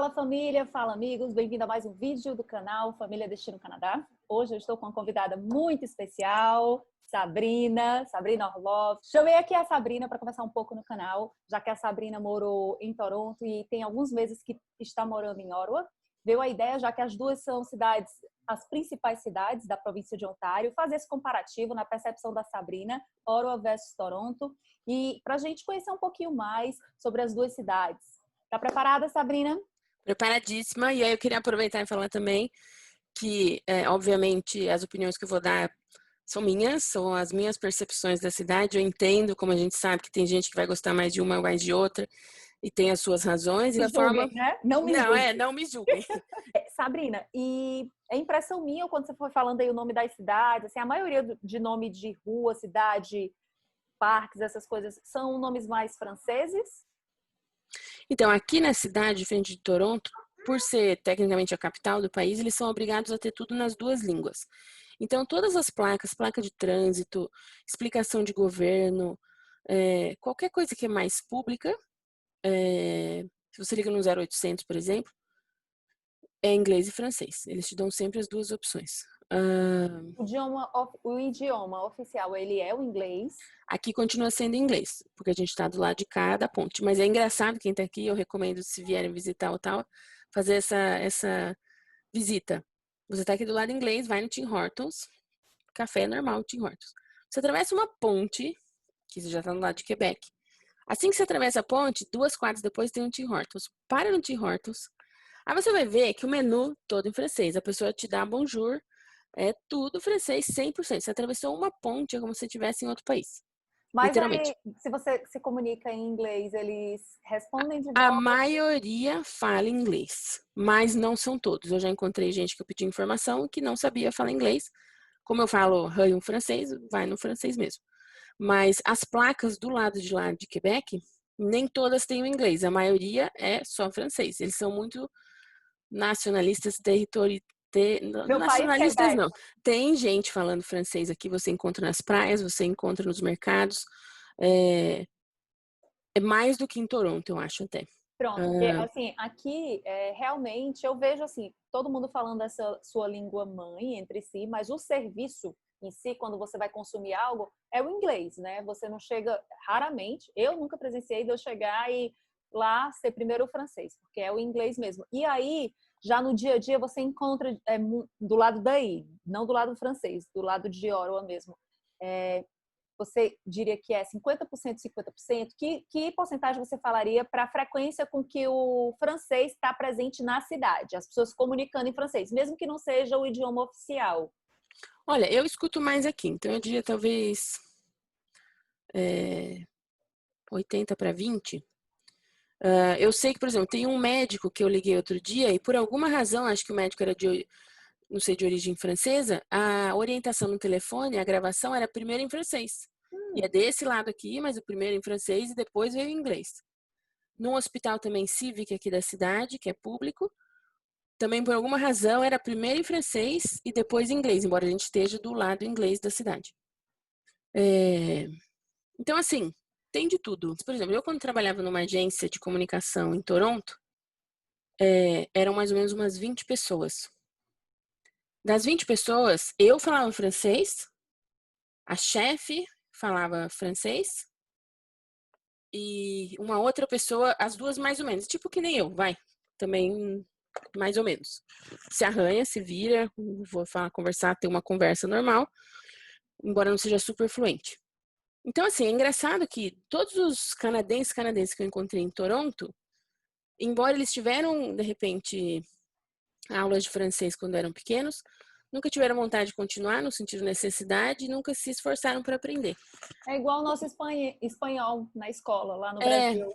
Fala família, fala amigos, bem-vindo a mais um vídeo do canal Família Destino Canadá. Hoje eu estou com uma convidada muito especial, Sabrina Orlov. Chamei aqui a Sabrina para conversar um pouco no canal, já que a Sabrina morou em Toronto e tem alguns meses que está morando em Ottawa. Veio a ideia, já que as duas são cidades, as principais cidades da província de Ontário, fazer esse comparativo na percepção da Sabrina, Ottawa versus Toronto, e para a gente conhecer um pouquinho mais sobre as duas cidades. Tá preparada, Sabrina? Preparadíssima. E aí eu queria aproveitar e falar também que, obviamente, as opiniões que eu vou dar são minhas, são as minhas percepções da cidade. Eu entendo, como a gente sabe, que tem gente que vai gostar mais de uma ou mais de outra e tem as suas razões. E Me da forma... julguem, né? Não me Não, julguem. não me julguem. Sabrina, e é impressão minha, quando você foi falando aí o nome das cidades, assim, a maioria de nome de rua, cidade, parques, essas coisas, são nomes mais franceses? Então, aqui na cidade, diferente de Toronto, por ser tecnicamente a capital do país, eles são obrigados a ter tudo nas duas línguas. Então, todas as placas, placa de trânsito, explicação de governo, qualquer coisa que é mais pública, se você liga no 0800, por exemplo, é inglês e francês. Eles te dão sempre as duas opções. O idioma oficial, ele é o inglês. Aqui continua sendo inglês, porque a gente está do lado de cá da ponte. Mas é engraçado, quem está aqui, eu recomendo, se vierem visitar ou tal, fazer essa visita. Você está aqui do lado inglês, vai no Tim Hortons, café normal, Tim Hortons. Você atravessa uma ponte, que você já está no lado de Quebec. Assim que você atravessa a ponte, 2 quadras depois tem um Tim Hortons. Para no Tim Hortons. Aí você vai ver que o menu todo em francês. A pessoa te dá bonjour, é tudo francês 100%. Você atravessou uma ponte, é como se você estivesse em outro país. Mas Literalmente. aí, se você se comunica em inglês, eles respondem de A volta? maioria fala inglês, mas não são todos. Eu já encontrei gente que eu pedi informação que não sabia falar inglês. Como eu falo um francês, vai no francês mesmo. Mas as placas do lado de lá de Quebec, nem todas têm o inglês. A maioria é só francês. Eles são muito nacionalistas, Meu país, nacionalistas Quebec. não. Tem gente falando francês aqui, você encontra nas praias, você encontra nos mercados. É, é mais do que em Toronto, eu acho até. Pronto, porque assim, aqui realmente eu vejo assim, todo mundo falando essa sua língua mãe entre si, mas o serviço em si, quando você vai consumir algo, é o inglês, né? Você não chega, raramente, eu nunca presenciei de eu chegar e lá ser primeiro o francês, porque é o inglês mesmo. E aí, já no dia a dia, você encontra do lado daí, não do lado francês, do lado de Ottawa mesmo. Você diria que é 50%, 50%? Que porcentagem você falaria para a frequência com que o francês está presente na cidade? As pessoas comunicando em francês, mesmo que não seja o idioma oficial. Olha, eu escuto mais aqui, então eu diria talvez 80 para 20. Eu sei que, por exemplo, tem um médico que eu liguei outro dia e por alguma razão, acho que o médico era não sei, de origem francesa, a orientação no telefone, a gravação era primeiro em francês. E é desse lado aqui, mas o primeiro em francês e depois veio em inglês. Num hospital também Civic aqui da cidade, que é público, também por alguma razão era primeiro em francês e depois em inglês, embora a gente esteja do lado inglês da cidade. Então, assim, tem de tudo. Por exemplo, eu quando trabalhava numa agência de comunicação em Toronto, eram mais ou menos umas 20 pessoas. Das 20 pessoas, eu falava francês, a chefe falava francês e uma outra pessoa, as duas mais ou menos, tipo que nem eu, vai, também mais ou menos. Se arranha, se vira, vou falar, conversar, ter uma conversa normal, embora não seja super fluente. Então, assim, é engraçado que todos os canadenses que eu encontrei em Toronto, embora eles tiveram, de repente, aulas de francês quando eram pequenos, nunca tiveram vontade de continuar no sentido de necessidade e nunca se esforçaram para aprender. É igual o nosso espanhol na escola, lá no É, Brasil.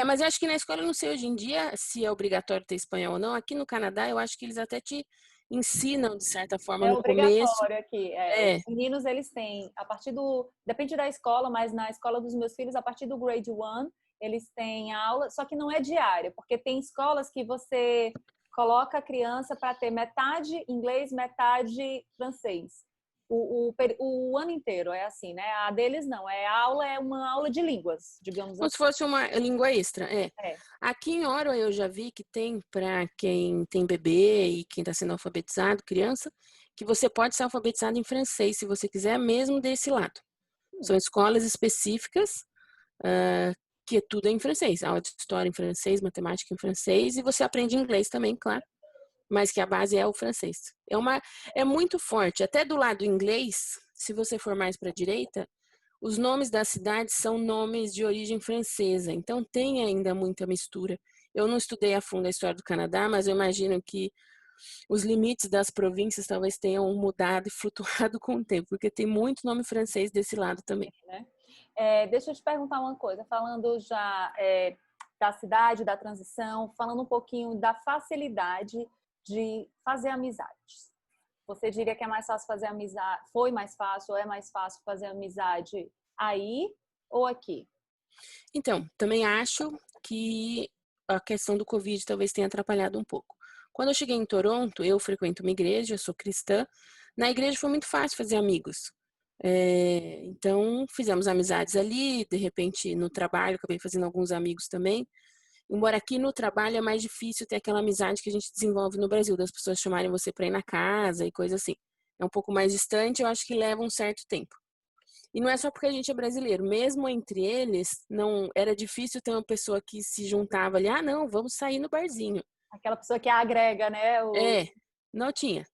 mas eu acho que na escola, eu não sei hoje em dia se é obrigatório ter espanhol ou não. Aqui no Canadá, eu acho que eles até te ensinam, de certa forma, É no começo. obrigatório aqui. Os É, meninos, eles têm, a partir do... Depende da escola, mas na escola dos meus filhos, a partir do grade 1, eles têm aula, só que não é diária, porque tem escolas que você coloca a criança para ter metade inglês, metade francês. o ano inteiro, é assim, né? A deles não, é uma aula de línguas, digamos Como assim. se fosse uma língua extra, é. É. Aqui em Ottawa eu já vi que tem para quem tem bebê e quem está sendo alfabetizado, criança, que você pode ser alfabetizado em francês, se você quiser, mesmo desse lado. São escolas específicas, que tudo é em francês. Aula de história em francês, matemática em francês, e você aprende inglês também, claro. Mas que a base é o francês. É muito forte. Até do lado inglês, se você for mais para a direita, os nomes das cidades são nomes de origem francesa. Então tem ainda muita mistura. Eu não estudei a fundo a história do Canadá, mas eu imagino que os limites das províncias talvez tenham mudado e flutuado com o tempo, porque tem muito nome francês desse lado também. Né? Deixa eu te perguntar uma coisa, falando já da cidade, da transição, falando um pouquinho da facilidade de fazer amizades. Você diria que é mais fácil fazer amizade, foi mais fácil ou é mais fácil fazer amizade aí ou aqui? Então, também acho que a questão do Covid talvez tenha atrapalhado um pouco. Quando eu cheguei em Toronto, eu frequento uma igreja, eu sou cristã. Na igreja foi muito fácil fazer amigos. Então, fizemos amizades ali, de repente no trabalho, acabei fazendo alguns amigos também. Embora aqui no trabalho é mais difícil ter aquela amizade que a gente desenvolve no Brasil, das pessoas chamarem você para ir na casa e coisa assim. É um pouco mais distante, eu acho que leva um certo tempo. E não é só porque a gente é brasileiro, mesmo entre eles, não era difícil ter uma pessoa que se juntava ali, não, vamos sair no barzinho. Aquela pessoa que agrega, né? Não tinha.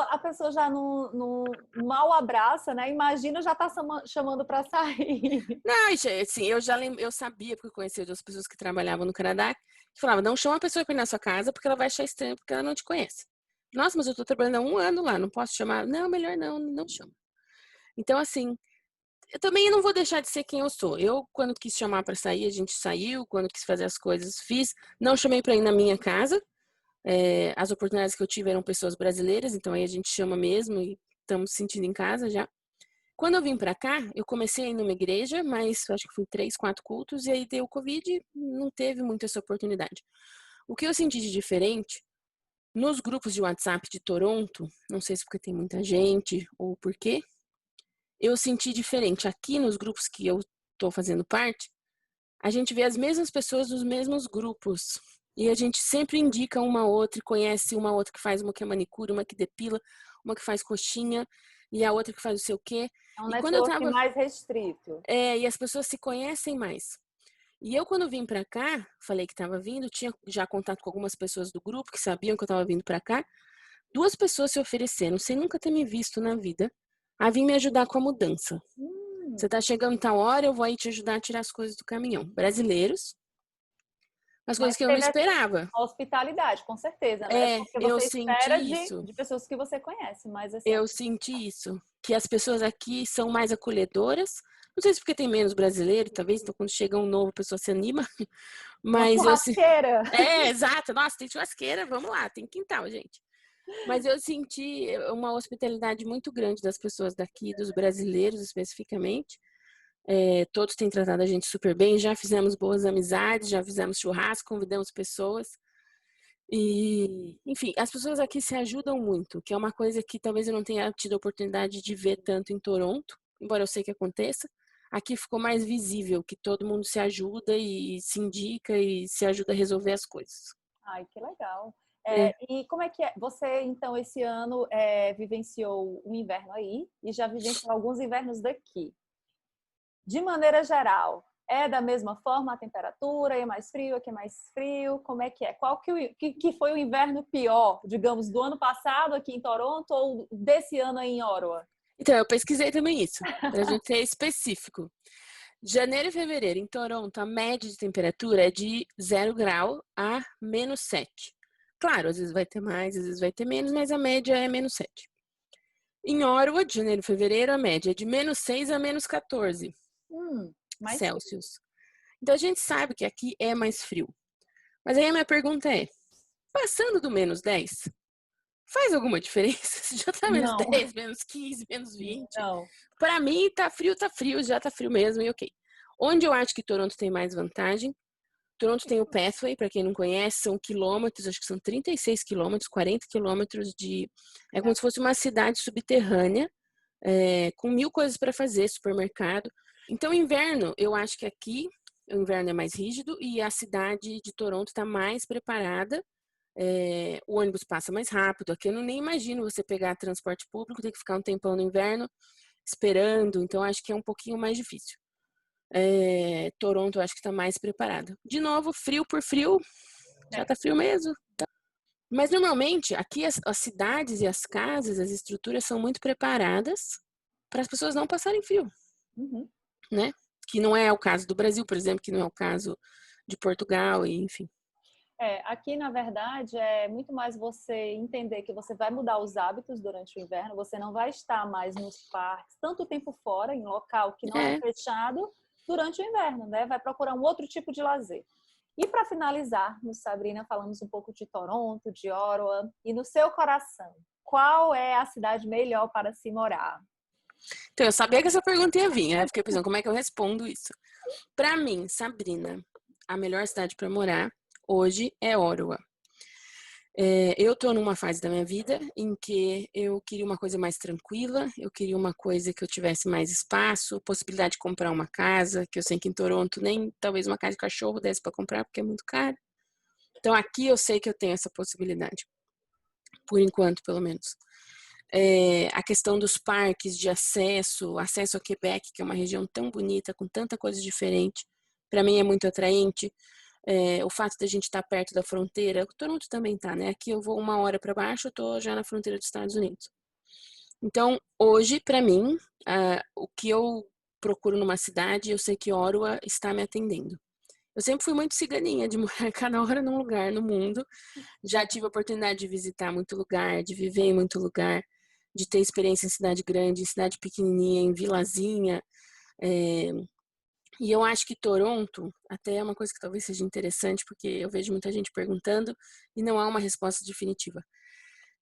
A pessoa já não mal abraça, né? Imagina já tá chamando para sair. Não, assim, eu sabia, porque eu conhecia outras pessoas que trabalhavam no Canadá, que falavam, não chama a pessoa para ir na sua casa, porque ela vai achar estranho, porque ela não te conhece. Nossa, mas eu tô trabalhando há 1 ano lá, não posso chamar? Não, melhor não chama. Então, assim, eu também não vou deixar de ser quem eu sou. Eu, quando quis chamar para sair, a gente saiu, quando quis fazer as coisas, fiz. Não chamei para ir na minha casa. As oportunidades que eu tive eram pessoas brasileiras, então aí a gente chama mesmo e estamos sentindo em casa já. Quando eu vim para cá, eu comecei a ir numa igreja, mas acho que fui 3, 4 cultos, e aí deu o Covid e não teve muito essa oportunidade. O que eu senti de diferente, nos grupos de WhatsApp de Toronto, não sei se porque tem muita gente ou por quê, eu senti diferente. Aqui nos grupos que eu estou fazendo parte, a gente vê as mesmas pessoas nos mesmos grupos. E a gente sempre indica uma outra, conhece uma outra que faz uma que é manicure, uma que depila, uma que faz coxinha, e a outra que faz não sei o quê. É um E quando eu network tava. mais restrito. E as pessoas se conhecem mais. E eu, quando vim pra cá, falei que tava vindo, tinha já contato com algumas pessoas do grupo que sabiam que eu tava vindo pra cá. 2 pessoas se ofereceram, sem nunca ter me visto na vida, a vir me ajudar com a mudança. Você tá chegando tal hora, eu vou aí te ajudar a tirar as coisas do caminhão. Brasileiros, as coisas Mas que eu não teve esperava. a hospitalidade, com certeza, né? Porque Eu você espera senti isso. de pessoas que você conhece, mas assim. Eu senti isso. Que as pessoas aqui são mais acolhedoras. Não sei se porque tem menos brasileiro, talvez, então quando chega um novo, a pessoa se anima. Uma Mas eu. churrasqueira. Exato. Nossa, tem churrasqueira, vamos lá, tem quintal, gente. Mas eu senti uma hospitalidade muito grande das pessoas daqui, dos brasileiros especificamente. Todos têm tratado a gente super bem, já fizemos boas amizades, já fizemos churrasco, convidamos pessoas. E, enfim, as pessoas aqui se ajudam muito, que é uma coisa que talvez eu não tenha tido a oportunidade de ver tanto em Toronto, embora eu sei que aconteça. Aqui ficou mais visível, que todo mundo se ajuda e se indica e se ajuda a resolver as coisas. Ai, que legal. É. E como é que é? Você, então, esse ano vivenciou o inverno aí e já vivenciou alguns invernos daqui. De maneira geral, é da mesma forma a temperatura? É mais frio? Aqui é mais frio? Como é que é? Qual que foi o inverno pior, digamos, do ano passado aqui em Toronto ou desse ano aí em Ottawa? Então, eu pesquisei também isso, para a gente ser específico. Janeiro e fevereiro, em Toronto, a média de temperatura é de 0 grau a -7. Claro, às vezes vai ter mais, às vezes vai ter menos, mas a média é -7. Em Ottawa, de janeiro e fevereiro, a média é de -6 a -14 Mais frio. Celsius. Então a gente sabe que aqui é mais frio. Mas aí a minha pergunta é, passando do -10, faz alguma diferença? Se já tá Não, -10, -15, -20? não. Para mim, tá frio, já tá frio mesmo e ok. Onde eu acho que Toronto tem mais vantagem? Toronto tem o Pathway, para quem não conhece, são quilômetros, acho que são 36 quilômetros, 40 quilômetros de... É como se fosse uma cidade subterrânea, com 1000 coisas para fazer, supermercado. Então, inverno, eu acho que aqui o inverno é mais rígido e a cidade de Toronto está mais preparada. O ônibus passa mais rápido. Aqui eu nem imagino você pegar transporte público, ter que ficar um tempão no inverno esperando. Então, acho que é um pouquinho mais difícil. Toronto, eu acho que está mais preparada. De novo, frio por frio, já tá frio mesmo. Mas, normalmente, aqui as cidades e as casas, as estruturas são muito preparadas para as pessoas não passarem frio, né? Que não é o caso do Brasil, por exemplo, que não é o caso de Portugal, e enfim. Aqui, na verdade, é muito mais você entender que você vai mudar os hábitos durante o inverno, você não vai estar mais nos parques tanto tempo fora, em local que não é fechado, durante o inverno, né? Vai procurar um outro tipo de lazer. E para finalizarmos, Sabrina, falamos um pouco de Toronto, de Ottawa, e no seu coração, qual é a cidade melhor para se morar? Então, eu sabia que essa pergunta ia vir, né? Fiquei pensando, como é que eu respondo isso? Para mim, Sabrina, a melhor cidade para morar hoje é Ottawa. Eu tô numa fase da minha vida em que eu queria uma coisa mais tranquila, eu queria uma coisa que eu tivesse mais espaço, possibilidade de comprar uma casa, que eu sei que em Toronto nem talvez uma casa de cachorro desse para comprar, porque é muito caro. Então aqui eu sei que eu tenho essa possibilidade, por enquanto, pelo menos. A questão dos parques de acesso a Quebec, que é uma região tão bonita, com tanta coisa diferente, para mim é muito atraente. O fato de a gente estar perto da fronteira, Toronto também tá, né? Aqui eu vou 1 hora para baixo, eu tô já na fronteira dos Estados Unidos. Então, hoje, para mim, o que eu procuro numa cidade, eu sei que Ottawa está me atendendo. Eu sempre fui muito ciganinha, de morar cada hora num lugar no mundo. Já tive a oportunidade de visitar muito lugar, de viver em muito lugar, de ter experiência em cidade grande, em cidade pequenininha, em vilazinha. E eu acho que Toronto, até é uma coisa que talvez seja interessante, porque eu vejo muita gente perguntando e não há uma resposta definitiva.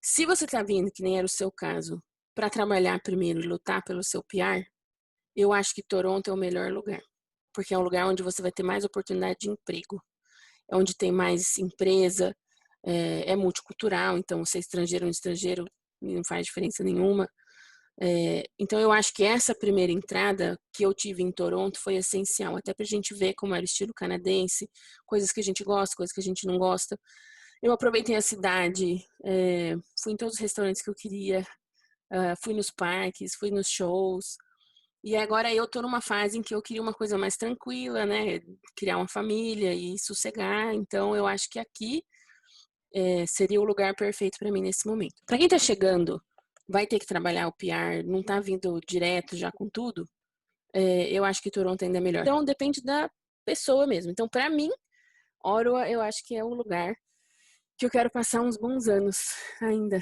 Se você está vindo, que nem era o seu caso, para trabalhar primeiro e lutar pelo seu PR, eu acho que Toronto é o melhor lugar. Porque é um lugar onde você vai ter mais oportunidade de emprego. É onde tem mais empresa, é multicultural, então ser estrangeiro ou não estrangeiro não faz diferença nenhuma. Então eu acho que essa primeira entrada que eu tive em Toronto foi essencial, até pra gente ver como era o estilo canadense, coisas que a gente gosta, coisas que a gente não gosta. Eu aproveitei a cidade, fui em todos os restaurantes que eu queria, fui nos parques, fui nos shows. E agora eu tô numa fase em que eu queria uma coisa mais tranquila, né? Criar uma família e sossegar. Então eu acho que aqui seria o lugar perfeito para mim nesse momento. Para quem tá chegando, vai ter que trabalhar o PR, não tá vindo direto já com tudo, eu acho que Toronto ainda é melhor. Então depende da pessoa mesmo. Então para mim, Ottawa eu acho que é o lugar que eu quero passar uns bons anos ainda.